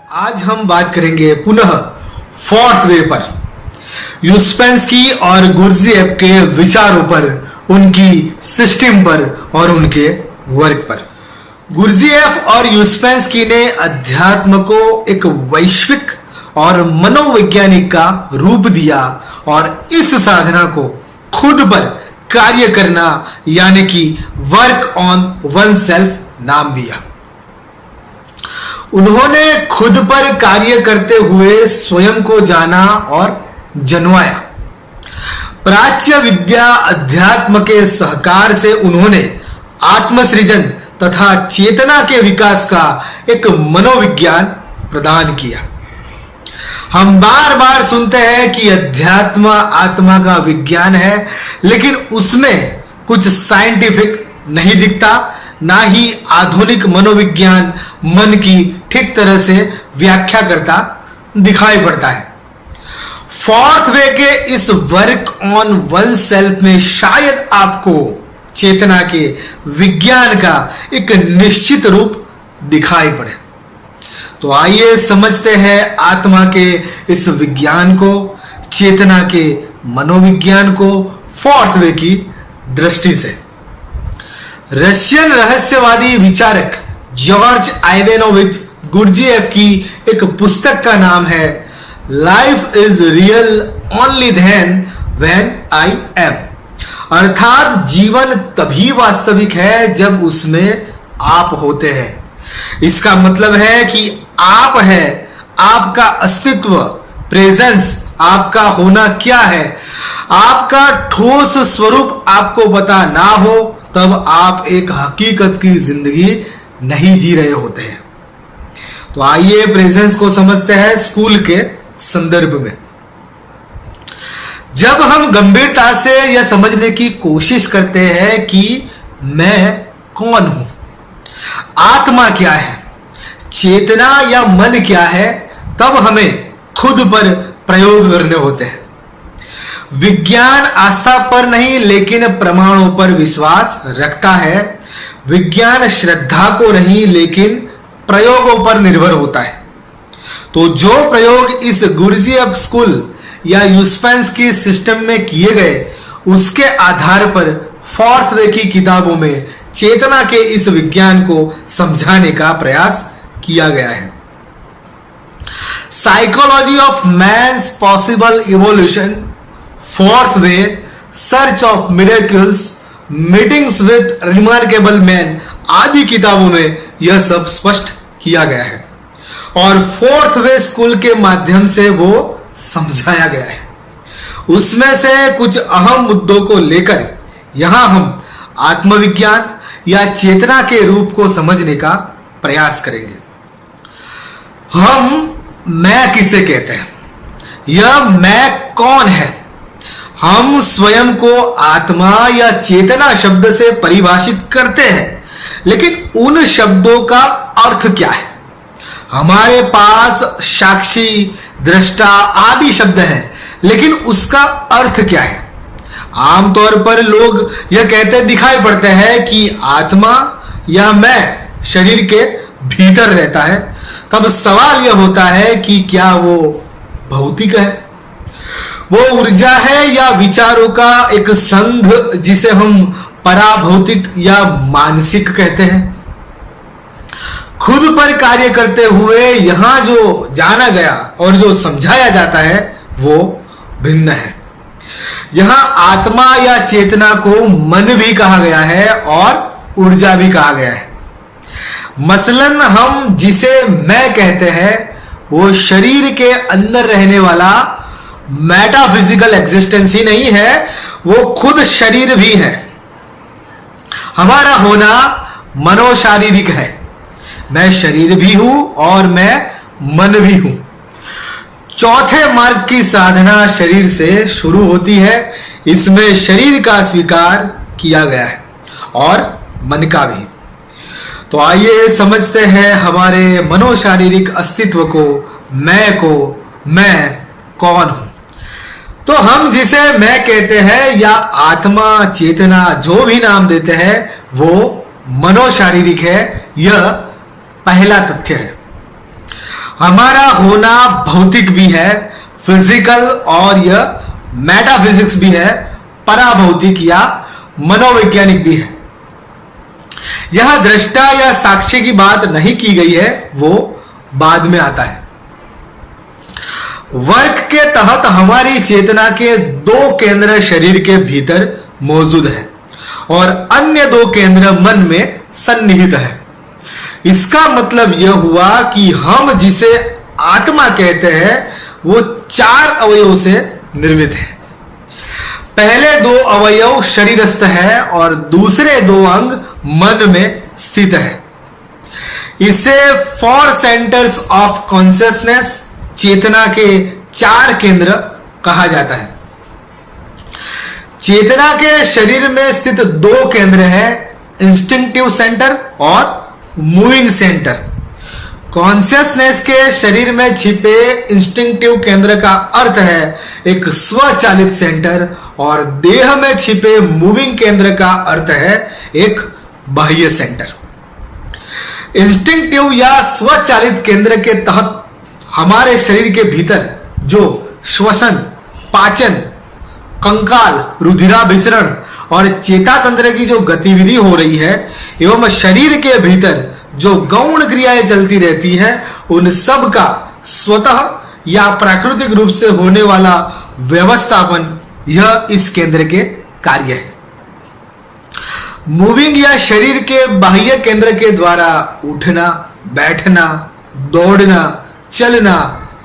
आज हम बात करेंगे पुनः फोर्थ वे पर, यूस्पेंस्की और गुर्जिएफ के विचारों पर, उनकी सिस्टम पर और उनके वर्क पर। गुर्जिएफ और यूस्पेंस्की ने अध्यात्म को एक वैश्विक और मनोवैज्ञानिक का रूप दिया और इस साधना को खुद पर कार्य करना यानी कि वर्क ऑन वन सेल्फ नाम दिया। उन्होंने खुद पर कार्य करते हुए स्वयं को जाना और जन्माया। प्राच्य विद्या अध्यात्म के सहकार से उन्होंने आत्मसृजन तथा चेतना के विकास का एक मनोविज्ञान प्रदान किया। हम बार बार सुनते हैं कि अध्यात्म आत्मा का विज्ञान है, लेकिन उसमें कुछ साइंटिफिक नहीं दिखता, ना ही आधुनिक मनोविज्ञान मन की ठीक तरह से व्याख्या करता दिखाई पड़ता है। फोर्थ वे के इस वर्क ऑन वन सेल्फ में शायद आपको चेतना के विज्ञान का एक निश्चित रूप दिखाई पड़े। तो आइए समझते हैं आत्मा के इस विज्ञान को, चेतना के मनोविज्ञान को फोर्थ वे की दृष्टि से। रशियन रहस्यवादी विचारक जॉर्ज आइवेनोविच गुर्जिएफ की एक पुस्तक का नाम है life is real only then when I am, अर्थात जीवन तभी वास्तविक है जब उसमें आप होते हैं। इसका मतलब है कि आप है, आपका अस्तित्व, प्रेजेंस, आपका होना क्या है, आपका ठोस स्वरूप आपको पता ना हो तब आप एक हकीकत की जिंदगी नहीं जी रहे होते हैं। तो आइए प्रेजेंस को समझते हैं स्कूल के संदर्भ में। जब हम गंभीरता से यह समझने की कोशिश करते हैं कि मैं कौन हूं, आत्मा क्या है, चेतना या मन क्या है, तब हमें खुद पर प्रयोग करने होते हैं। विज्ञान आस्था पर नहीं लेकिन प्रमाणों पर विश्वास रखता है। विज्ञान श्रद्धा को नहीं लेकिन प्रयोगों पर निर्भर होता है। तो जो प्रयोग इस गुर्जिएफ स्कूल या यूस्पेंस्की सिस्टम में किए गए, उसके आधार पर फोर्थ वे की किताबों में चेतना के इस विज्ञान को समझाने का प्रयास किया गया है। Psychology of man's possible evolution, fourth way, search of miracles, meetings with remarkable men आदि किताबों में यह सब स्पष्ट किया गया है और फोर्थ वे स्कूल के माध्यम से वो समझाया गया है। उसमें से कुछ अहम मुद्दों को लेकर यहां हम आत्मविज्ञान या चेतना के रूप को समझने का प्रयास करेंगे। हम मैं किसे कहते हैं, यह मैं कौन है। हम स्वयं को आत्मा या चेतना शब्द से परिभाषित करते हैं, लेकिन उन शब्दों का अर्थ क्या है। हमारे पास साक्षी, दृष्टा आदि शब्द हैं, लेकिन उसका अर्थ क्या है। आमतौर पर लोग यह कहते दिखाई पड़ते हैं कि आत्मा या मैं शरीर के भीतर रहता है। तब सवाल यह होता है कि क्या वो भौतिक है, वो ऊर्जा है या विचारों का एक संघ जिसे हम पराभौतिक या मानसिक कहते हैं। खुद पर कार्य करते हुए यहां जो जाना गया और जो समझाया जाता है वो भिन्न है। यहां आत्मा या चेतना को मन भी कहा गया है और ऊर्जा भी कहा गया है। मसलन हम जिसे मैं कहते हैं वो शरीर के अंदर रहने वाला मेटाफिजिकल एग्जिस्टेंस ही नहीं है, वो खुद शरीर भी है। हमारा होना मनोशारीरिक है। मैं शरीर भी हूं और मैं मन भी हूं। चौथे मार्ग की साधना शरीर से शुरू होती है। इसमें शरीर का स्वीकार किया गया है और मन का भी। तो आइए समझते हैं हमारे मनोशारीरिक अस्तित्व को, मैं कौन हूं। तो हम जिसे मैं कहते हैं या आत्मा, चेतना, जो भी नाम देते हैं वो मनोशारीरिक है। यह पहला तथ्य है। हमारा होना भौतिक भी है, फिजिकल, और यह मेटाफिजिक्स भी है, पराभौतिक या मनोवैज्ञानिक भी है। यह दृष्टा या साक्ष्य की बात नहीं की गई है, वो बाद में आता है। वर्क के तहत हमारी चेतना के 2 केंद्र शरीर के भीतर मौजूद है और अन्य 2 केंद्र मन में सन्निहित है। इसका मतलब यह हुआ कि हम जिसे आत्मा कहते हैं वो 4 अवयवों से निर्मित है। पहले 2 अवयव शरीरस्थ है और दूसरे 2 अंग मन में स्थित है। इसे 4 सेंटर्स ऑफ कॉन्शियसनेस, चेतना के 4 केंद्र कहा जाता है। चेतना के शरीर में स्थित 2 केंद्र है, इंस्टिंक्टिव सेंटर और मूविंग सेंटर। कॉन्शियसनेस के शरीर में छिपे इंस्टिंक्टिव केंद्र का अर्थ है एक स्वचालित सेंटर, और देह में छिपे मूविंग केंद्र का अर्थ है एक बाह्य सेंटर। इंस्टिंक्टिव या स्वचालित केंद्र के तहत हमारे शरीर के भीतर जो श्वसन, पाचन, कंकाल, रुधिराभिसरण और चेता तंत्र की जो गतिविधि हो रही है एवं शरीर के भीतर जो गौण क्रियाएं चलती रहती हैं, उन सब का स्वतः या प्राकृतिक रूप से होने वाला व्यवस्थापन, यह इस केंद्र के कार्य है। मूविंग या शरीर के बाह्य केंद्र के द्वारा उठना, बैठना, दौड़ना, चलना,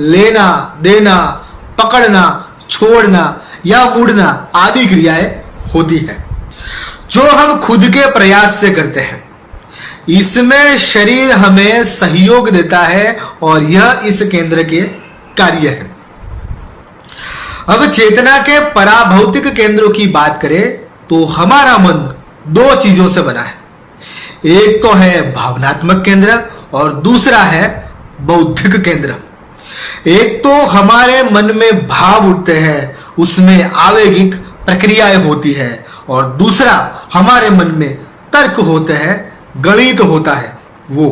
लेना, देना, पकड़ना, छोड़ना या मुड़ना आदि क्रियाएं होती है जो हम खुद के प्रयास से करते हैं। इसमें शरीर हमें सहयोग देता है और यह इस केंद्र के कार्य है। अब चेतना के पराभौतिक केंद्रों की बात करें तो हमारा मन 2 चीजों से बना है। एक तो है भावनात्मक केंद्र और दूसरा है बौद्धिक केंद्र। एक तो हमारे मन में भाव उठते हैं, उसमें आवेगिक प्रक्रियाएं होती है, और दूसरा हमारे मन में तर्क होते हैं, गणित होता है वो।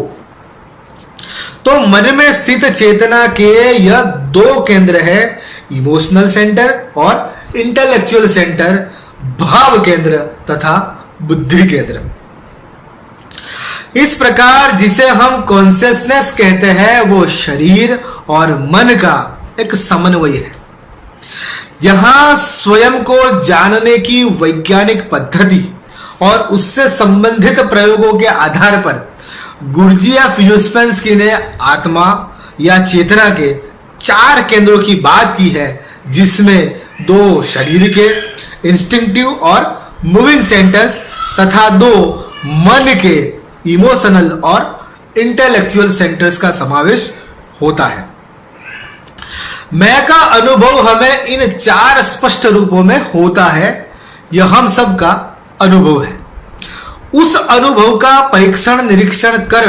तो मन में स्थित चेतना के यह 2 केंद्र है, इमोशनल सेंटर और इंटेलेक्चुअल सेंटर, भाव केंद्र तथा बुद्धि केंद्र। इस प्रकार जिसे हम कॉन्शियसनेस कहते हैं वो शरीर और मन का एक समन्वय है। यहां स्वयं को जानने की वैज्ञानिक पद्धति और उससे संबंधित प्रयोगों के आधार पर गुर्जिएफ यूस्पेंस्की ने आत्मा या चेतना के 4 केंद्रों की बात की है, जिसमें 2 शरीर के इंस्टिंक्टिव और मूविंग सेंटर्स तथा 2 मन के इमोशनल और इंटेलेक्चुअल सेंटर्स का समावेश होता है। मैं का अनुभव हमें इन 4 स्पष्ट रूपों में होता है, यह हम सब का अनुभव है। उस अनुभव का परीक्षण निरीक्षण कर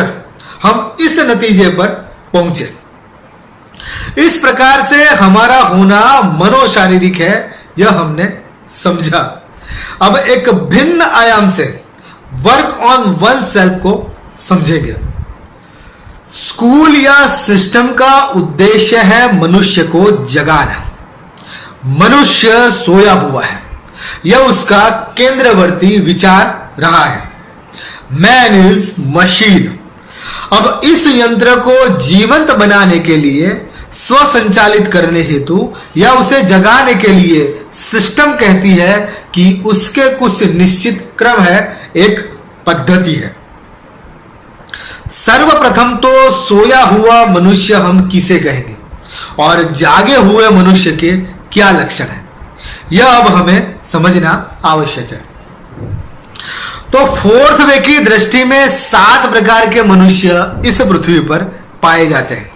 हम इस नतीजे पर पहुंचे। इस प्रकार से हमारा होना मनोशारीरिक है, यह हमने समझा। अब एक भिन्न आयाम से वर्क ऑन वन सेल्फ को समझेंगे। स्कूल या सिस्टम का उद्देश्य है मनुष्य को जगाना। मनुष्य सोया हुआ है, यह उसका केंद्रवर्ती विचार रहा है। Man is machine. अब इस यंत्र को जीवंत बनाने के लिए, स्वसंचालित करने हेतु या उसे जगाने के लिए सिस्टम कहती है कि उसके कुछ निश्चित क्रम है, एक पद्धति है। सर्वप्रथम तो सोया हुआ मनुष्य हम किसे कहेंगे और जागे हुए मनुष्य के क्या लक्षण है, यह अब हमें समझना आवश्यक है। तो फोर्थ वे की दृष्टि में 7 प्रकार के मनुष्य इस पृथ्वी पर पाए जाते हैं,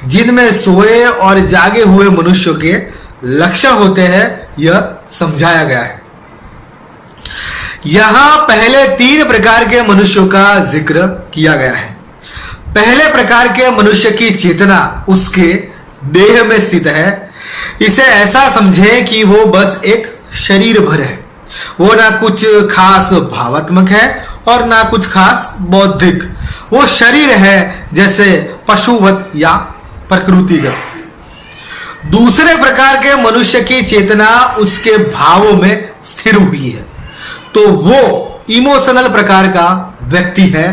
जिनमें सोए और जागे हुए मनुष्यों के लक्षण होते हैं, यह समझाया गया है। यहां पहले 3 प्रकार के मनुष्यों का जिक्र किया गया है। पहले प्रकार के मनुष्य की चेतना उसके देह में स्थित है। इसे ऐसा समझें कि वो बस एक शरीर भर है। वो ना कुछ खास भावात्मक है और ना कुछ खास बौद्धिक। वो शरीर है जैसे पशुवत या प्रकृतिगत। दूसरे प्रकार के मनुष्य की चेतना उसके भावों में स्थिर हुई है, तो वो इमोशनल प्रकार का व्यक्ति है।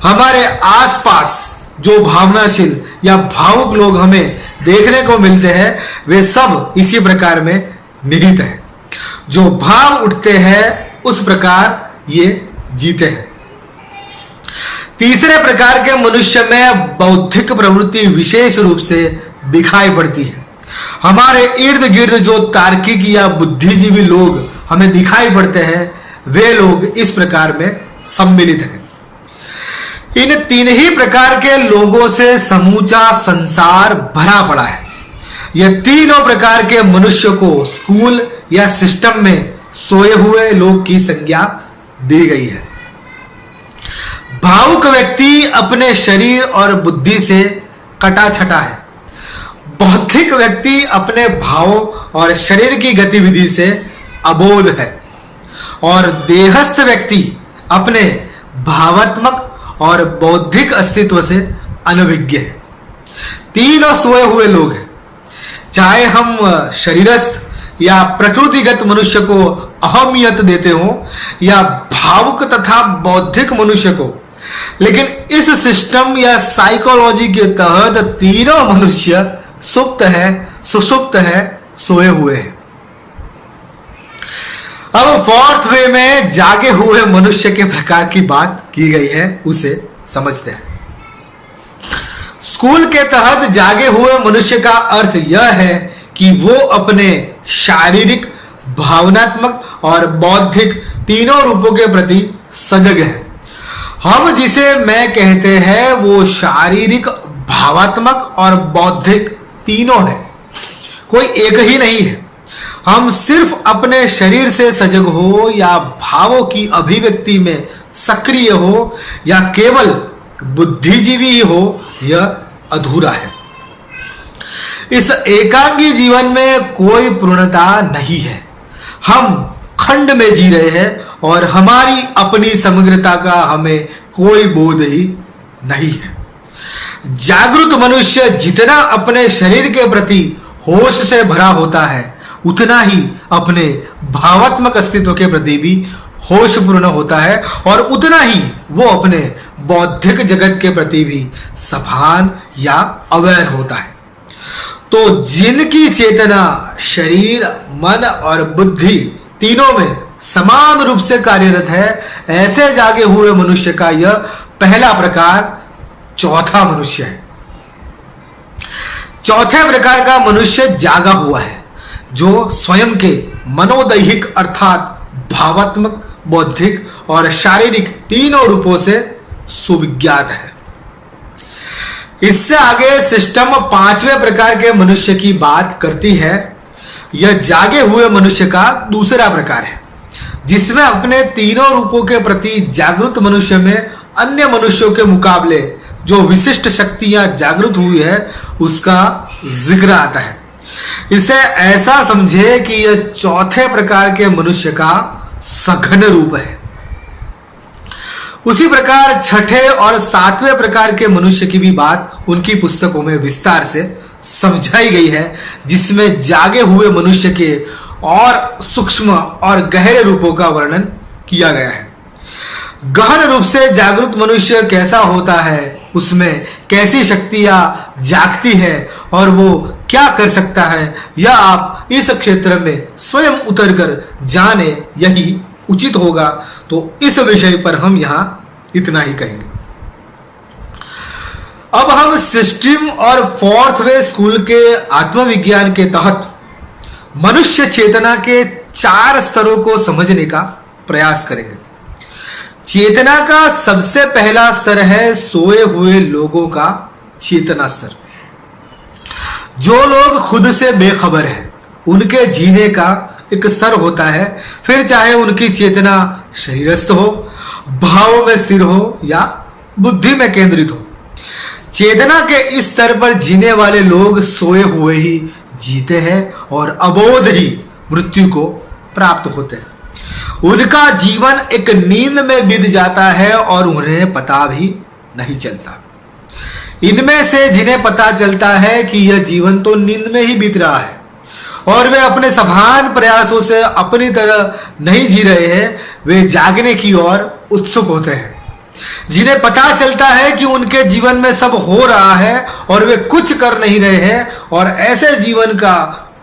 हमारे आसपास जो भावनाशील या भावुक लोग हमें देखने को मिलते हैं वे सब इसी प्रकार में निहित है। जो भाव उठते हैं उस प्रकार ये जीते हैं। तीसरे प्रकार के मनुष्य में बौद्धिक प्रवृत्ति विशेष रूप से दिखाई पड़ती है। हमारे इर्द गिर्द जो तार्किक या बुद्धिजीवी लोग हमें दिखाई पड़ते हैं वे लोग इस प्रकार में सम्मिलित हैं। इन तीन ही प्रकार के लोगों से समूचा संसार भरा पड़ा है। यह तीनों प्रकार के मनुष्य को स्कूल या सिस्टम में सोए हुए लोग की संज्ञा दी गई है। भावुक व्यक्ति अपने शरीर और बुद्धि से कटा छटा है। बौद्धिक व्यक्ति अपने भावों और शरीर की गतिविधि से अबोध है और देहस्थ व्यक्ति अपने भावात्मक और बौद्धिक अस्तित्व से अनभिज्ञ है। तीनों सोए हुए लोग हैं। चाहे हम शरीरस्थ या प्रकृतिगत मनुष्य को अहमियत देते हो या भावुक तथा बौद्धिक मनुष्य को, लेकिन इस सिस्टम या साइकोलॉजी के तहत तीनों मनुष्य सुप्त है, सुषुप्त है, सोए हुए हैं। अब फोर्थ वे में जागे हुए मनुष्य के प्रकार की बात की गई है, उसे समझते हैं। स्कूल के तहत जागे हुए मनुष्य का अर्थ यह है कि वो अपने शारीरिक, भावनात्मक और बौद्धिक तीनों रूपों के प्रति सजग है। हम जिसे मैं कहते हैं वो शारीरिक, भावात्मक और बौद्धिक तीनों है, कोई एक ही नहीं है। हम सिर्फ अपने शरीर से सजग हो या भावों की अभिव्यक्ति में सक्रिय हो या केवल बुद्धिजीवी ही हो, यह अधूरा है। इस एकांगी जीवन में कोई पूर्णता नहीं है। हम खंड में जी रहे हैं और हमारी अपनी समग्रता का हमें कोई बोध ही नहीं है। जागृत मनुष्य जितना अपने शरीर के प्रति होश से भरा होता है उतना ही अपने भावात्मक अस्तित्व के प्रति भी होशपूर्ण होता है और उतना ही वो अपने बौद्धिक जगत के प्रति भी सभान या अवेयर होता है। तो जिनकी चेतना शरीर, मन और बुद्धि तीनों में समान रूप से कार्यरत है, ऐसे जागे हुए मनुष्य का यह पहला प्रकार चौथा मनुष्य है। चौथे प्रकार का मनुष्य जागा हुआ है जो स्वयं के मनोदैहिक अर्थात भावात्मक, बौद्धिक और शारीरिक तीनों रूपों से सुविज्ञात है। इससे आगे सिस्टम पांचवें प्रकार के मनुष्य की बात करती है। यह जागे हुए मनुष्य का दूसरा प्रकार है जिसमें अपने तीनों रूपों के प्रति जागृत मनुष्य में अन्य मनुष्यों के मुकाबले जो विशिष्ट शक्तियां जागृत हुई है उसका जिक्र आता है। इसे ऐसा समझे कि यह चौथे प्रकार के मनुष्य का सघन रूप है। उसी प्रकार छठे और सातवें प्रकार के मनुष्य की भी बात उनकी पुस्तकों में विस्तार से समझाई गई है, जिसमें जागे हुए मनुष्य के और सूक्ष्म और गहरे रूपों का वर्णन किया गया है। गहन रूप से जागृत मनुष्य कैसा होता है, उसमें कैसी शक्तियां जागती है और वो क्या कर सकता है, यह आप इस क्षेत्र में स्वयं उतरकर जाने, यही उचित होगा। तो इस विषय पर हम यहां इतना ही कहेंगे। अब हम सिस्टम और फोर्थ वे स्कूल के आत्मविज्ञान के तहत मनुष्य चेतना के 4 स्तरों को समझने का प्रयास करेंगे। चेतना का सबसे पहला स्तर है सोए हुए लोगों का चेतना स्तर। जो लोग खुद से बेखबर हैं उनके जीने का एक स्तर होता है, फिर चाहे उनकी चेतना शरीरस्थ हो, भावों में स्थिर हो या बुद्धि में केंद्रित हो। चेतना के इस स्तर पर जीने वाले लोग सोए हुए ही जीते हैं और अबोध ही मृत्यु को प्राप्त होते हैं। उनका जीवन एक नींद में बीत जाता है और उन्हें पता भी नहीं चलता। इनमें से जिन्हें पता चलता है कि यह जीवन तो नींद में ही बीत रहा है और वे अपने सभान प्रयासों से अपनी तरह नहीं जी रहे हैं, वे जागने की ओर उत्सुक होते हैं। जिन्हें पता चलता है कि उनके जीवन में सब हो रहा है और वे कुछ कर नहीं रहे हैं और ऐसे जीवन का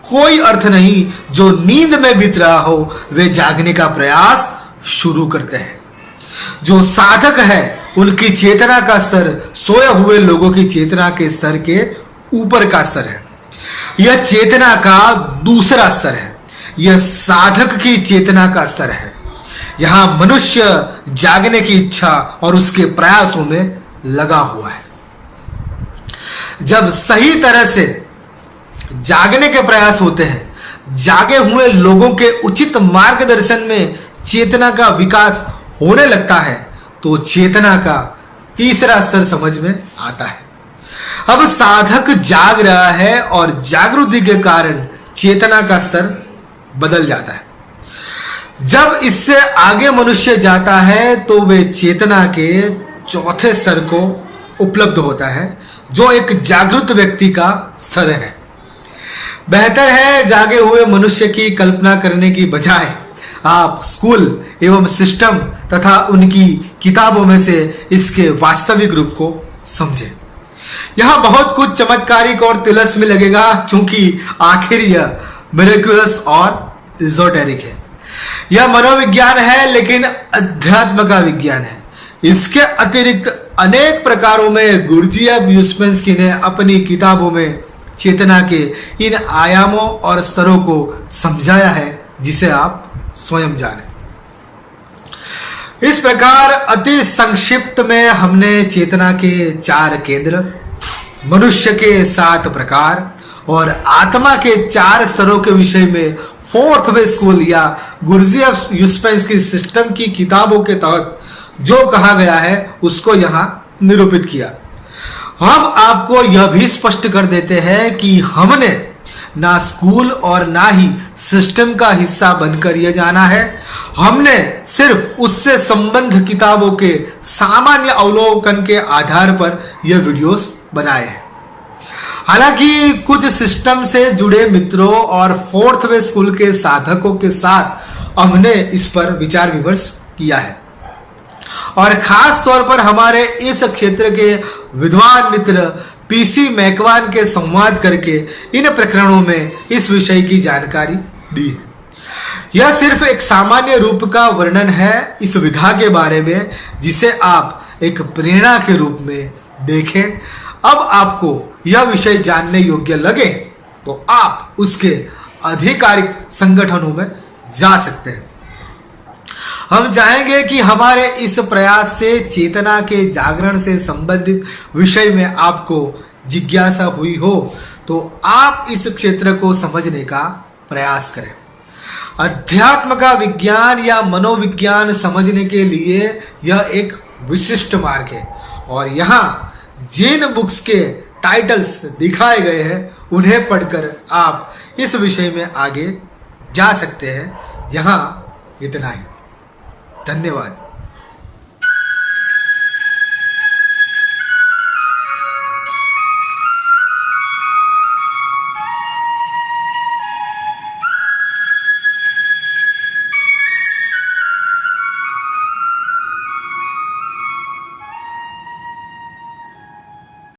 कोई अर्थ नहीं जो नींद में बीत रहा हो, वे जागने का प्रयास शुरू करते हैं। जो साधक है उनकी चेतना का स्तर सोए हुए लोगों की चेतना के स्तर के ऊपर का स्तर है। यह चेतना का दूसरा स्तर है। यह साधक की चेतना का स्तर है। यहां मनुष्य जागने की इच्छा और उसके प्रयासों में लगा हुआ है। जब सही तरह से जागने के प्रयास होते हैं, जागे हुए लोगों के उचित मार्गदर्शन में चेतना का विकास होने लगता है, तो चेतना का तीसरा स्तर समझ में आता है। अब साधक जाग रहा है और जागृति के कारण चेतना का स्तर बदल जाता है। जब इससे आगे मनुष्य जाता है तो वे चेतना के चौथे स्तर को उपलब्ध होता है, जो एक जागृत व्यक्ति का स्तर है। बेहतर है जागे हुए मनुष्य की कल्पना करने की बजाय आप स्कूल एवं सिस्टम तथा उनकी किताबों में से इसके वास्तविक रूप को समझें। यहां बहुत कुछ चमत्कारिक और तिलस्मी लगेगा, क्योंकि आखिर यह मिरेकुलस और इजोटेरिक है। यह मनोविज्ञान है, लेकिन अध्यात्म का विज्ञान है। इसके अतिरिक्त अनेक प्रकारों में गुरुजीएफ यूस्पेंस्की ने अपनी किताबों में चेतना के इन आयामों और स्तरों को समझाया है, जिसे आप स्वयं जाने। इस प्रकार अति संक्षिप्त में हमने चेतना के 4 केंद्र, मनुष्य के 7 प्रकार और आत्मा के 4 स्तरों के विषय में फोर्थ वे स्कूल या गुरुजीएफ यूस्पेंस्की सिस्टम की किताबों के तहत जो कहा गया है उसको यहां निरूपित किया। हम आपको यह भी स्पष्ट कर देते हैं कि हमने ना स्कूल और ना ही सिस्टम का हिस्सा बनकर यह जाना है। हमने सिर्फ उससे संबंध किताबों के सामान्य अवलोकन के आधार पर यह वीडियोस बनाए हैं। हालांकि कुछ सिस्टम से जुड़े मित्रों और फोर्थ वे स्कूल के साधकों के साथ हमने इस पर विचार विमर्श किया है और खास तौर पर हमारे इस क्षेत्र के विद्वान मित्र पीसी मैकवान के संवाद करके इन प्रकरणों में इस विषय की जानकारी दी है। यह सिर्फ एक सामान्य रूप का वर्णन है इस विधा के बारे में, जिसे आप एक प्रेरणा के रूप में देखें। अब आपको यह विषय जानने योग्य लगे तो आप उसके आधिकारिक संगठनों में जा सकते हैं। हम चाहेंगे कि हमारे इस प्रयास से चेतना के जागरण से संबंधित विषय में आपको जिज्ञासा हुई हो तो आप इस क्षेत्र को समझने का प्रयास करें। अध्यात्म का विज्ञान या मनोविज्ञान समझने के लिए यह एक विशिष्ट मार्ग है और यहाँ जिन बुक्स के टाइटल्स दिखाए गए हैं उन्हें पढ़कर आप इस विषय में आगे जा सकते हैं। यहाँ इतना ही। धन्यवाद।